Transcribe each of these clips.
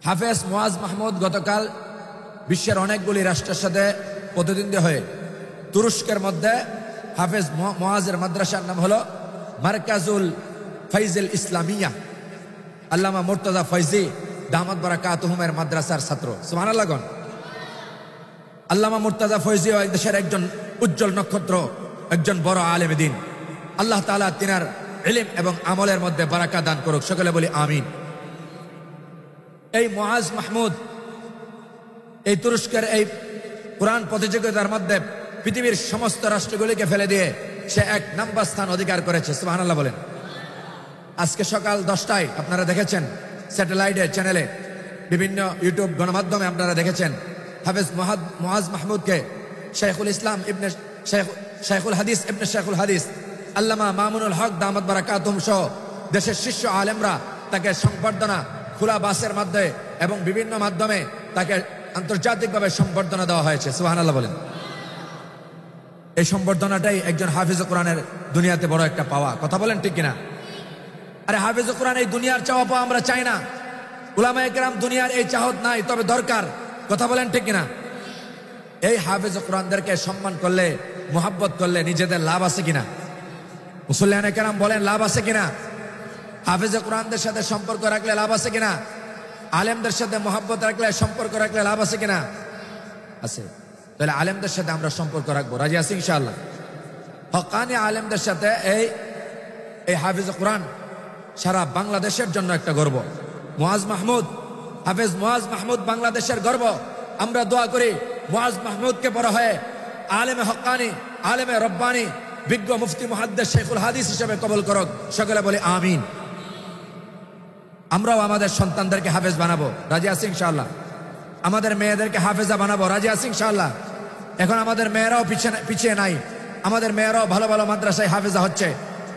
হাফেজ মুয়াজ মাহমুদ গতকাল বিশ্বের অনেকগুলি রাষ্ট্রের সাথে প্রতিদ্বন্দ্বী হয়ে তুরস্কের মধ্যে হাফেজ মুয়াজের মাদ্রাসার নাম হলো মারকাজুল ফাইজুল ইসলামিয়া, আল্লামা মুর্তজা ফয়জি দামাত বারাকাতুহুমের মাদ্রাসার ছাত্র। সুবহানাল্লাহ। আল্লামা মুর্তজা ফয়জি এই দেশের একজন উজ্জ্বল নক্ষত্র, একজন বড় আলেম দ্বীন। আল্লাহ তাআলা তিনার ইলম এবং আমলের মধ্যে বারাকা দান করুক, সকলে বলি আমিন। এই মুয়াজ মাহমুদ এই তুরস্কের এই কোরআন প্রতিযোগিতার মধ্যে পৃথিবীর সমস্ত রাষ্ট্রগুলিকে ফেলে দিয়ে সে 1 নম্বর স্থান অধিকার করেছে। সুবহানাল্লাহ বলেন। আজকে সকাল 10টায় আপনারা দেখেছেন স্যাটেলাইটের চ্যানেলে, বিভিন্ন ইউটিউব গণমাধ্যমে আপনারা দেখেছেন হাফেজ মুয়াজ মাহমুদকে শেখুল ইসলাম ইবনে শেখুল হাদিস ইবনে শেখুল হাদিস আল্লামা মামুনুল হক দামাত বারাকাতুহুম সহ দেশের শীর্ষ আলেমরা তাকে সংবর্ধনা খোলা বাসের মাধ্যমে এবং বিভিন্ন মাধ্যমে তাকে আন্তর্জাতিকভাবে সম্বর্ধনা দেওয়া হয়েছে। সুবহানাল্লাহ বলেন। এই সম্বর্ধনাটাই একজন হাফেজ কোরআনের দুনিয়াতে বড় একটা পাওয়া। কথা বলেন ঠিক কিনা? আরে হাফেজ কোরআন এই দুনিয়ার চাওয়া পাওয়া আমরা চাই না, উলামায়ে কেরাম দুনিয়ার এই চাহত নাই, তবে দরকার। কথা বলেন ঠিক কিনা? এই হাফেজ কোরআনদেরকে সম্মান করলে, মুহাব্বত করলে নিজেদের লাভ আছে কিনা? মুসল্লিয়ানে কেরাম বলেন লাভ আছে কিনা? হাফেজ কোরআনদের সাথে সম্পর্ক রাখলে লাভ আছে কিনা? আলেমদের সাথে মুহাব্বত রাখলে, সম্পর্ক রাখলে লাভ আছে কিনা? আছে। তাহলে আলেমদের সাথে আমরা সম্পর্ক রাখবো, রাজি আছি ইনশাআল্লাহ। হকানি আলেমদের সাথে এই হাফেজ কোরআন সারা বাংলাদেশের জন্য একটা গর্ব। মুয়াজ মাহমুদ, হাফেজ মুয়াজ মাহমুদ বাংলাদেশের গর্ব। আমরা দোয়া করি মুয়াজ মাহমুদকে বড় হয়ে আলেমে হকানি, আলেমে রব্বানি, বিজ্ঞ মুফতি মুহাদ্দিস শেখুল হাদিস হিসেবে কবুল করুক, সকলে বলি আমিন। আমরাও আমাদের সন্তানদেরকে হাফেজ বানাবো, রাজি আছি ইনশাআল্লাহ। আমাদের মেয়েদেরকে হাফেজা বানাবো, রাজি আছি ইনশাআল্লাহ। এখন আমাদের মেয়েরাও পিছিয়ে নাই, আমাদের মেয়েরাও ভালো ভালো মাদ্রাসায় হাফেজা হচ্ছে।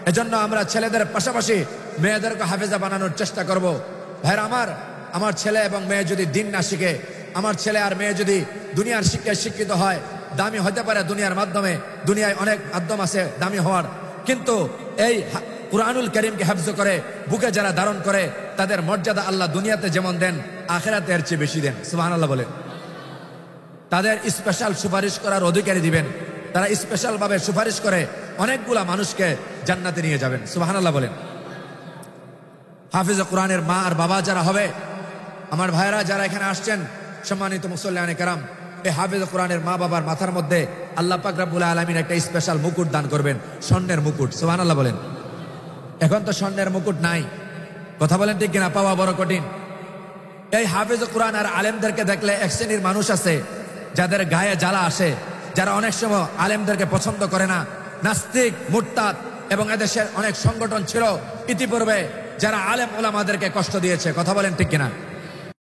এজন্য আমরা ছেলেদের পাশাপাশি মেয়েদেরকে হাফেজা বানানোর চেষ্টা করব। ভাইরা আমার ছেলে এবং মেয়ে যদি দিন না শিখে, আমার ছেলে আর মেয়ে যদি দুনিয়ার শিক্ষায় শিক্ষিত হয়, দামি হতে পারে দুনিয়ার মাধ্যমে, দুনিয়ায় অনেক মাধ্যম আছে দামি হওয়ার, কিন্তু এই কুরআনুল কারীমকে হিফজ করে বুকে যারা ধারণ করে তাদের মর্যাদা আল্লাহ দুনিয়াতে যেমন দেন আখিরাতে এর চেয়ে বেশি দেন। সুবহানাল্লাহ বলেন। তাদের স্পেশাল সুপারিশ করার অধিকারী দিবেন, তারা স্পেশাল ভাবে সুপারিশ করে অনেকগুলা মানুষকে জান্নাতে নিয়ে যাবেন। সুবহানাল্লাহ বলেন। হাফেজ কোরআনের মা আর বাবা যারা হবে, আমার ভাইরা যারা এখানে আসছেন, সম্মানিত মুসল্লিয়ানে কেরাম, এই হাফেজ কোরআনের মা বাবার মাথার মধ্যে আল্লাহ পাক রব্বুল আলামিন একটা স্পেশাল মুকুট দান করবেন, স্বর্ণের মুকুট। সুবহানাল্লাহ বলেন। এখন তো স্বর্ণের মুকুট নাই, কথা বলেন ঠিক কিনা? পাওয়া বড় কঠিন। এই হাফেজ কোরআন আর আলেমদেরকে দেখলে এক শ্রেণীর মানুষ আছে যাদের গায়ে জ্বালা আসে, যারা অনেক সময় আলেমদেরকে পছন্দ করে না, নাস্তিক, মুরতাদ, এবং এদেশের অনেক সংগঠন ছিল ইতিপূর্বে যারা আলেম ওলামাদেরকে কষ্ট দিয়েছে। কথা বলেন ঠিক কিনা?